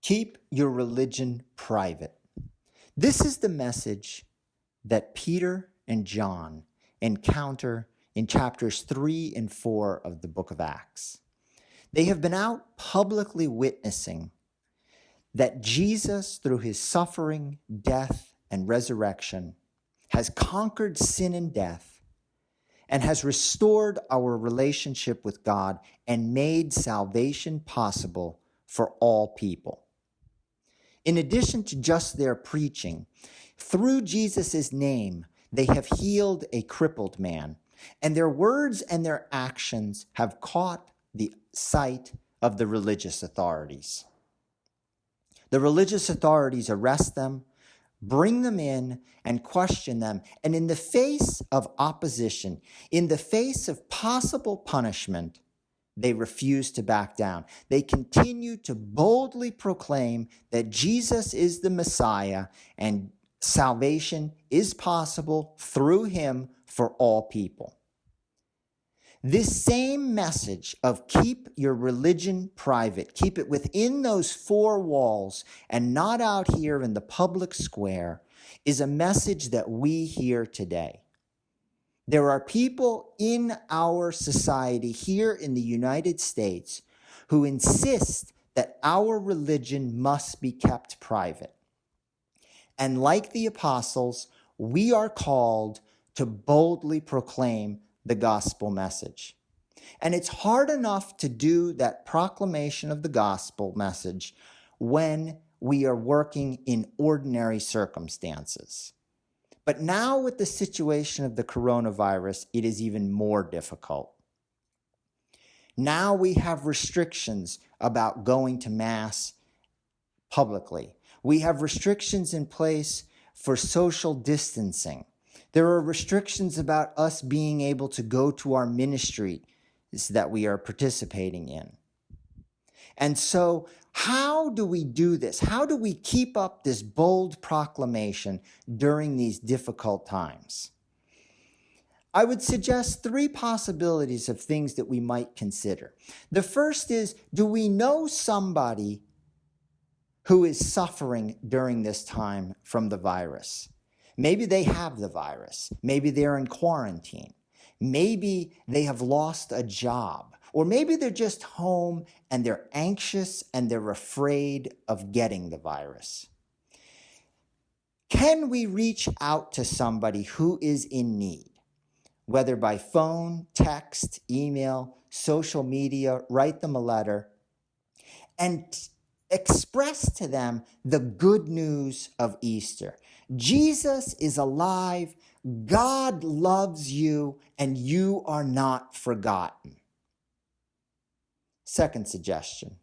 Keep your religion private. This is the message that Peter and John encounter in chapters 3 and 4 of the book of Acts. They have been out publicly witnessing that Jesus, through his suffering, death, and resurrection, has conquered sin and death and has restored our relationship with God and made salvation possible for all people. In addition to just their preaching, through Jesus' name, they have healed a crippled man, and their words and their actions have caught the sight of the religious authorities. The religious authorities arrest them, bring them in, and question them. And in the face of opposition, in the face of possible punishment, they refuse to back down. They continue to boldly proclaim that Jesus is the Messiah and salvation is possible through him for all people. This same message of keep your religion private, keep it within those four walls and not out here in the public square, is a message that we hear today. There are people in our society here in the United States who insist that our religion must be kept private. And like the apostles, we are called to boldly proclaim the gospel message. And it's hard enough to do that proclamation of the gospel message when we are working in ordinary circumstances. But now with the situation of the coronavirus, it is even more difficult. Now we have restrictions about going to Mass publicly. We have restrictions in place for social distancing. There are restrictions about us being able to go to our ministry that we are participating in. And so how do we do this? How do we keep up this bold proclamation during these difficult times? I would suggest three possibilities of things that we might consider. The first is, do we know somebody who is suffering during this time from the virus? Maybe they have the virus. Maybe they're in quarantine. Maybe they have lost a job. Or maybe they're just home and they're anxious and they're afraid of getting the virus. Can we reach out to somebody who is in need, whether by phone, text, email, social media, write them a letter, and express to them the good news of Easter? Jesus is alive, God loves you, and you are not forgotten. Second suggestion.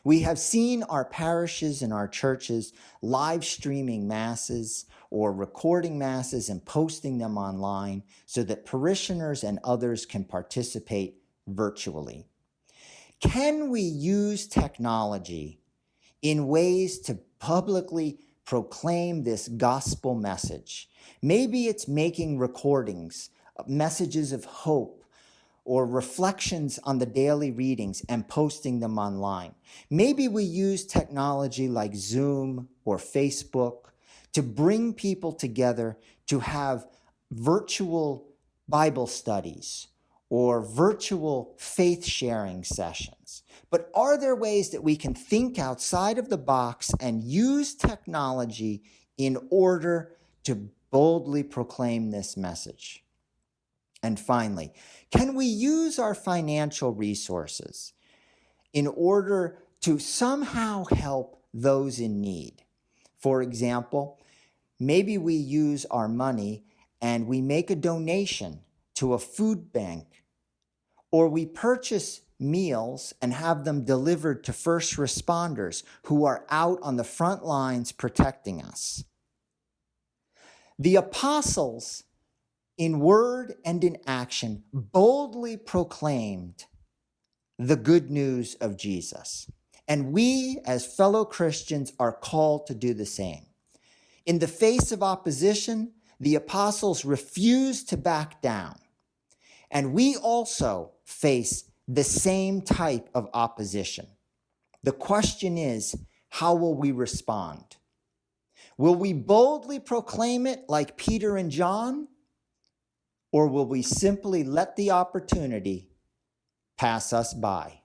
We have seen our parishes and our churches live streaming masses or recording masses and posting them online so that parishioners and others can participate virtually. Can we use technology in ways to publicly proclaim this gospel message? Maybe it's making recordings, messages of hope, or reflections on the daily readings and posting them online. Maybe we use technology like Zoom or Facebook to bring people together to have virtual Bible studies or virtual faith sharing sessions. But are there ways that we can think outside of the box and use technology in order to boldly proclaim this message? And finally, can we use our financial resources in order to somehow help those in need? For example, maybe we use our money and we make a donation to a food bank, or we purchase meals and have them delivered to first responders who are out on the front lines protecting us. The apostles, in word and in action, boldly proclaimed the good news of Jesus. And we, as fellow Christians, are called to do the same. In the face of opposition, the apostles refused to back down. And we also face the same type of opposition. The question is, how will we respond? Will we boldly proclaim it like Peter and John? Or will we simply let the opportunity pass us by?